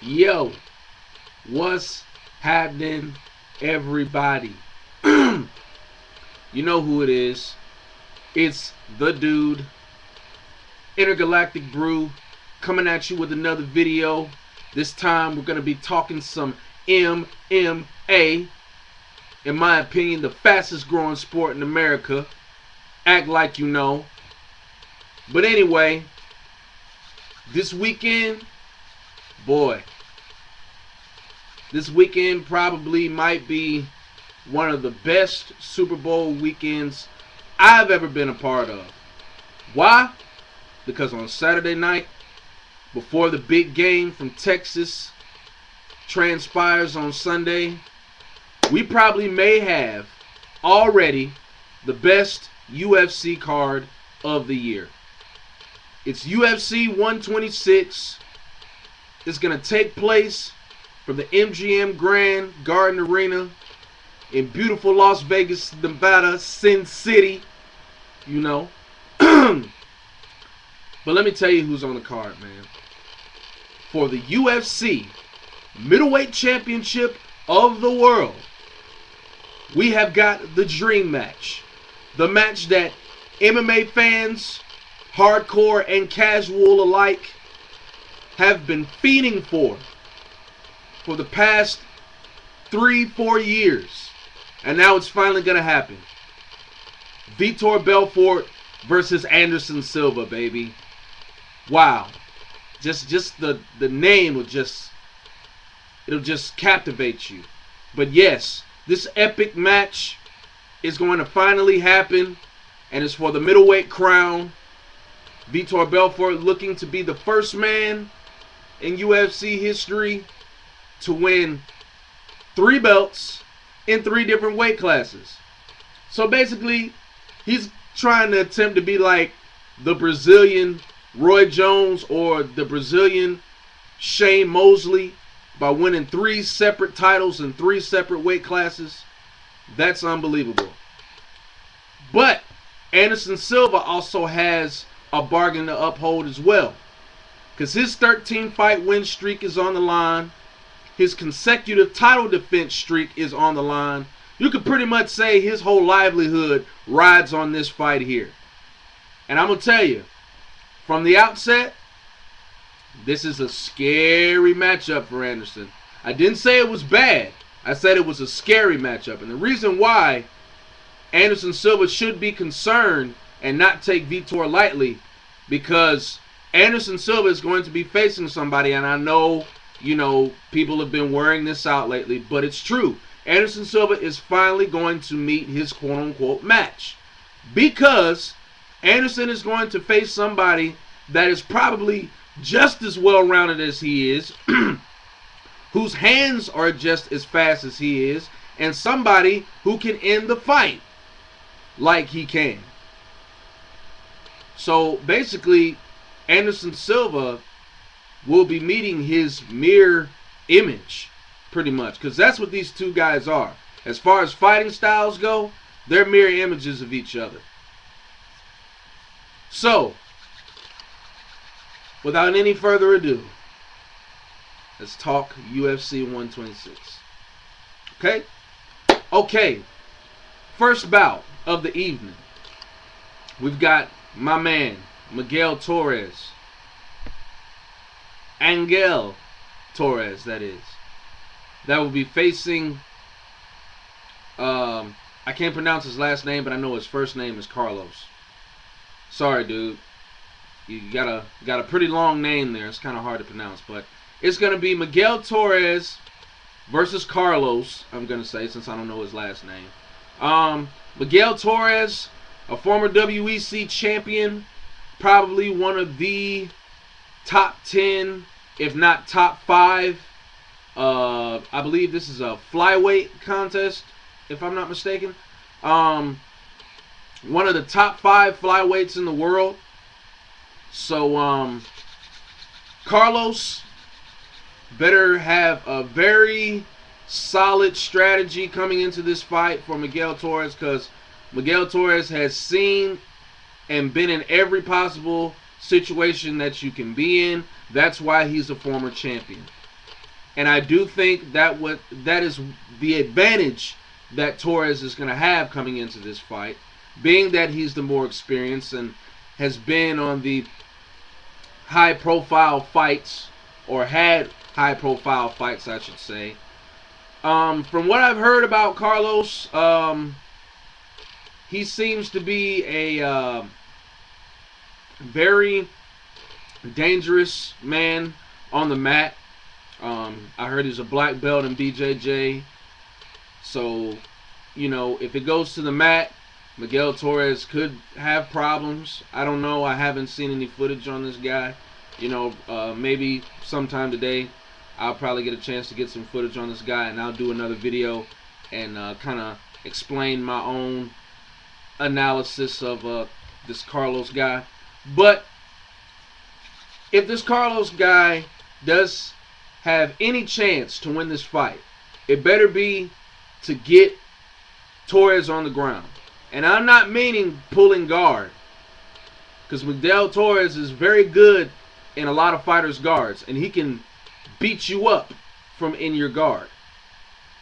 Yo, what's happening, everybody? You know who it is. It's the dude, Intergalactic Brew, coming at you with another video. This time we're going to be talking some MMA. In my opinion, the fastest growing sport in America. Act like you know. But anyway, this weekend, boy, this weekend probably might be one of the best Super Bowl weekends I've ever been a part of. Why? Because on Saturday night, before the big game from Texas transpires on Sunday, we probably may have already the best UFC card of the year. It's UFC 126. It's going to take place from the MGM Grand Garden Arena in beautiful Las Vegas, Nevada, Sin City. You know. But let me tell you who's on the card, man. For the UFC Middleweight Championship of the world, we have got the dream match. The match that MMA fans, hardcore and casual alike, have been fiending for the past 3-4 years. And now it's finally going to happen. Vitor Belfort versus Anderson Silva, baby. Wow. Just the name will it'll just captivate you. But yes, this epic match is going to finally happen, and it's for the middleweight crown. Vitor Belfort looking to be the first man in UFC history to win 3 belts in 3 different weight classes. So basically, he's trying to attempt to be like the Brazilian Roy Jones or the Brazilian Shane Mosley by winning 3 separate titles in 3 separate weight classes. That's unbelievable. But Anderson Silva also has a bargain to uphold as well, because his 13-fight win streak is on the line. His consecutive title defense streak is on the line. You could pretty much say his whole livelihood rides on this fight here. And I'm going to tell you, from the outset, this is a scary matchup for Anderson. I didn't say it was bad. I said it was a scary matchup. And the reason why Anderson Silva should be concerned and not take Vitor lightly, because Anderson Silva is going to be facing somebody, and I know, people have been wearing this out lately, but it's true. Anderson Silva is finally going to meet his quote-unquote match, because Anderson is going to face somebody that is probably just as well-rounded as he is, whose hands are just as fast as he is, and somebody who can end the fight like he can. So basically, Anderson Silva will be meeting his mirror image, pretty much, because that's what these two guys are. As far as fighting styles go, they're mirror images of each other. So, without any further ado, let's talk UFC 126. Okay? Okay. First bout of the evening. We've got my man, Miguel Torres. Angel Torres, that is. That will be facing, I can't pronounce his last name, but I know his first name is Carlos. Sorry, dude. You got a pretty long name there. It's kind of hard to pronounce, but it's going to be Miguel Torres versus Carlos, I'm going to say, since I don't know his last name. Miguel Torres, a former WEC champion, probably one of the top 10, if not top 5. I believe this is a flyweight contest, if I'm not mistaken. One of the top 5 flyweights in the world. So, Carlos better have a very solid strategy coming into this fight for Miguel Torres, because Miguel Torres has seen and been in every possible situation that you can be in. That's why he's a former champion. And I do think that is the advantage that Torres is going to have coming into this fight, being that he's the more experienced and has been on the high-profile fights, or had high-profile fights, I should say. From what I've heard about Carlos, he seems to be a very dangerous man on the mat. I heard he's a black belt in BJJ. So, you know, if it goes to the mat, Miguel Torres could have problems. I don't know. I haven't seen any footage on this guy. You know, maybe sometime today I'll probably get a chance to get some footage on this guy, and I'll do another video and kind of explain my own analysis of this Carlos guy. But if this Carlos guy does have any chance to win this fight, it better be to get Torres on the ground. And I'm not meaning pulling guard, because Miguel Torres is very good in a lot of fighters' guards, and he can beat you up from in your guard.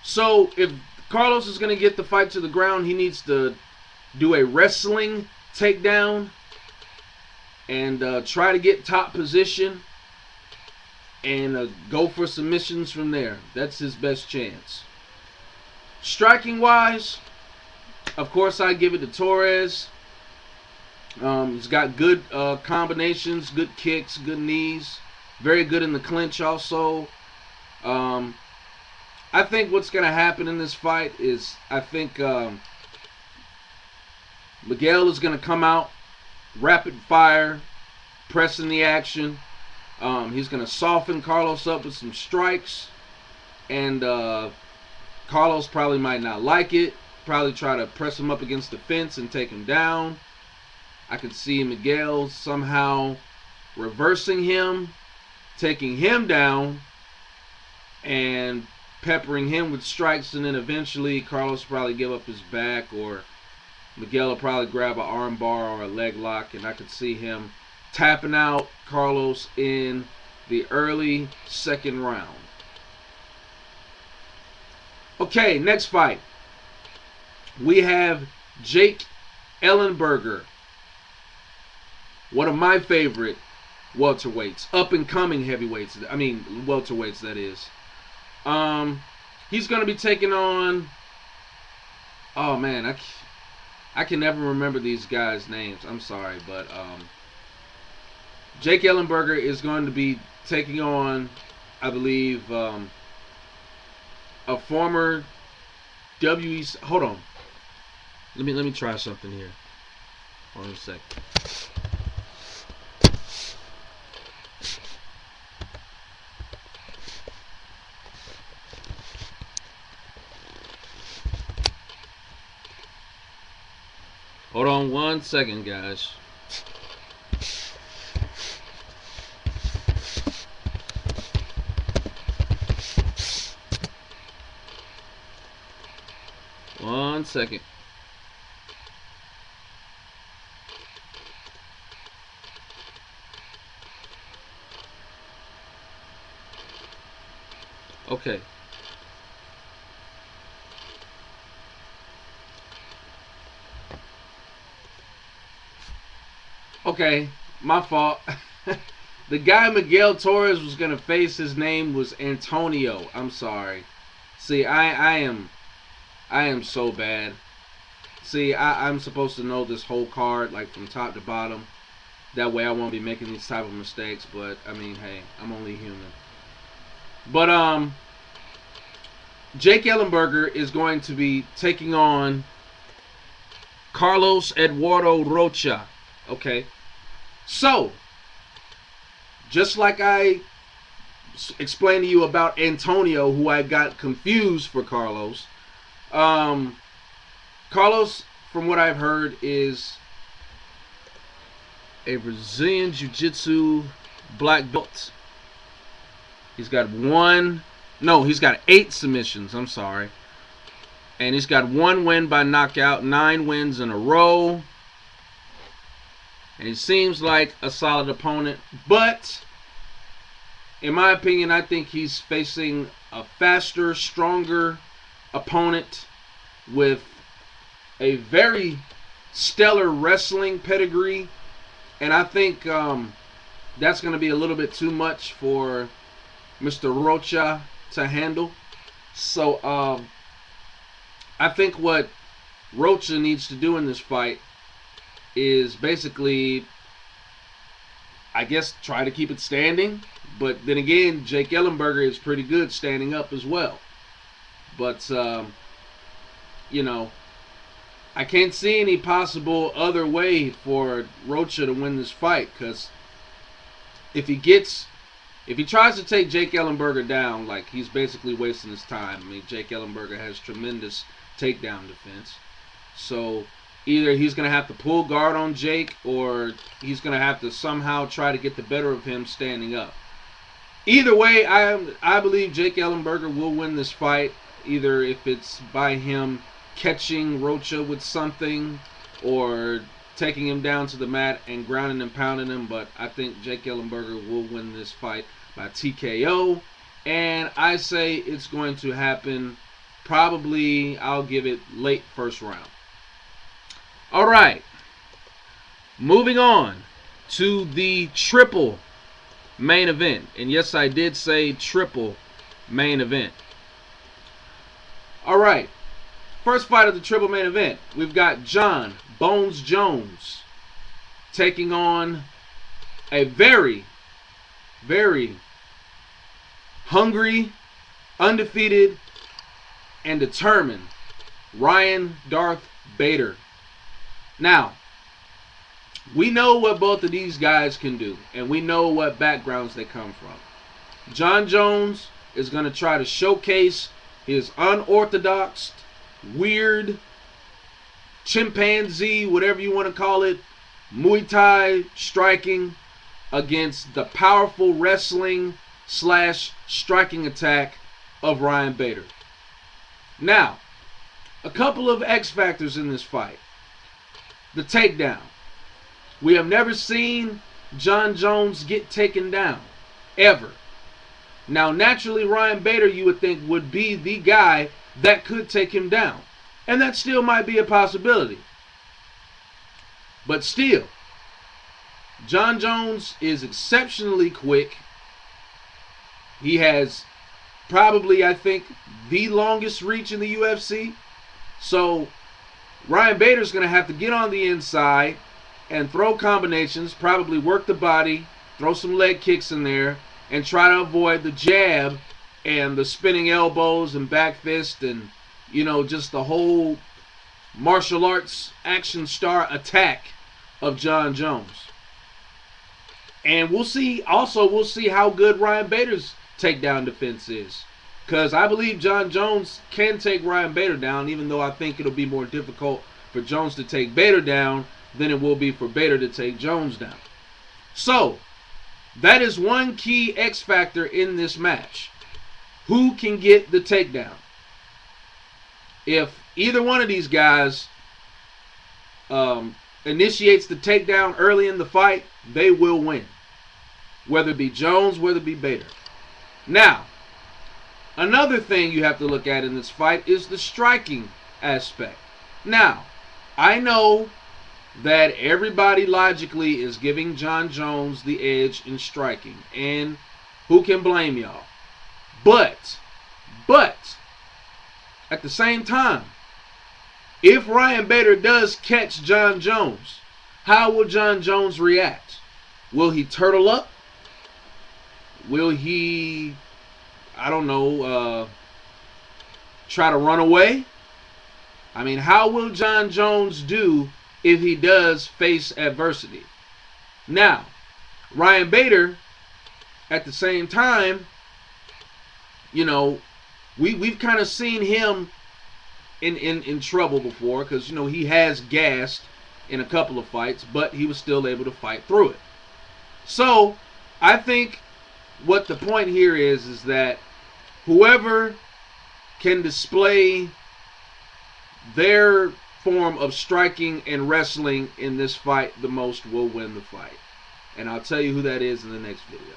So if Carlos is going to get the fight to the ground, he needs to do a wrestling takedown and try to get top position and go for submissions from there. That's his best chance. Striking wise, of course, I give it to Torres. He's got good combinations, good kicks, good knees. Very good in the clinch also. I think what's going to happen in this fight is, I think Miguel is going to come out rapid fire, pressing the action. He's going to soften Carlos up with some strikes. And Carlos probably might not like it. Probably try to press him up against the fence and take him down. I could see Miguel somehow reversing him, taking him down, and peppering him with strikes, and then eventually Carlos will probably give up his back, or Miguel will probably grab an arm bar or a leg lock, and I could see him tapping out Carlos in the early second round. Okay, next fight. We have Jake Ellenberger, one of my favorite welterweights, up-and-coming heavyweights. I mean, welterweights, that is. He's going to be taking on... Oh, man, I can never remember these guys' names. I'm sorry, but Jake Ellenberger is going to be taking on, I believe, a former WEC... Hold on. Let me try something here. Hold on a sec. Hold on 1 second, guys. One second. Okay. Okay, my fault. The guy Miguel Torres was going to face, his name was Antonio. I'm sorry. See, I am so bad. See, I'm supposed to know this whole card, like, from top to bottom. That way I won't be making these type of mistakes, but, I mean, hey, I'm only human. But, Jake Ellenberger is going to be taking on Carlos Eduardo Rocha. Okay. So, just like I explained to you about Antonio, who I got confused for Carlos, Carlos, from what I've heard, is a Brazilian Jiu-Jitsu black belt. He's got he's got 8 submissions, I'm sorry. And he's got 1 win by knockout, 9 wins in a row. And he seems like a solid opponent, but In my opinion, I think he's facing a faster, stronger opponent with a very stellar wrestling pedigree. And I think that's going to be a little bit too much for Mr. Rocha to handle. So I think what Rocha needs to do in this fight is basically, I guess, try to keep it standing. But then again, Jake Ellenberger is pretty good standing up as well. But, you know, I can't see any possible other way for Rocha to win this fight, because if he tries to take Jake Ellenberger down, like, he's basically wasting his time. I mean, Jake Ellenberger has tremendous takedown defense. So either he's going to have to pull guard on Jake, or he's going to have to somehow try to get the better of him standing up. Either way, I believe Jake Ellenberger will win this fight, either if it's by him catching Rocha with something or taking him down to the mat and grounding and pounding him. But I think Jake Ellenberger will win this fight by TKO, and I say it's going to happen probably, I'll give it late first round. All right, moving on to the triple main event. And yes, I did say triple main event. All right, first fight of the triple main event, we've got Jon Bones Jones taking on a very, very hungry, undefeated, and determined Ryan Darth Bader. Now, we know what both of these guys can do, and we know what backgrounds they come from. Jon Jones is going to try to showcase his unorthodox, weird, chimpanzee, whatever you want to call it, Muay Thai striking against the powerful wrestling / striking attack of Ryan Bader. Now, a couple of X factors in this fight. The takedown. We have never seen Jon Jones get taken down, ever. Now, naturally, Ryan Bader, you would think, would be the guy that could take him down. And that still might be a possibility. But still, Jon Jones is exceptionally quick. He has probably, I think, the longest reach in the UFC. So Ryan Bader's going to have to get on the inside and throw combinations, probably work the body, throw some leg kicks in there, and try to avoid the jab and the spinning elbows and back fist and, you know, just the whole martial arts action star attack of Jon Jones. And we'll see how good Ryan Bader's takedown defense is. Because I believe Jon Jones can take Ryan Bader down, even though I think it'll be more difficult for Jones to take Bader down than it will be for Bader to take Jones down. So, that is one key X factor in this match. Who can get the takedown? If either one of these guys initiates the takedown early in the fight, they will win. Whether it be Jones, whether it be Bader. Now, another thing you have to look at in this fight is the striking aspect. Now, I know that everybody logically is giving Jon Jones the edge in striking, and who can blame y'all? But, at the same time, if Ryan Bader does catch Jon Jones, how will Jon Jones react? Will he turtle up? Will he, I don't know, try to run away? I mean, how will Jon Jones do if he does face adversity? Now, Ryan Bader, at the same time, you know, we've kind of seen him in trouble before, because, you know, he has gassed in a couple of fights, but he was still able to fight through it. So, I think what the point here is that whoever can display their form of striking and wrestling in this fight the most will win the fight. And I'll tell you who that is in the next video.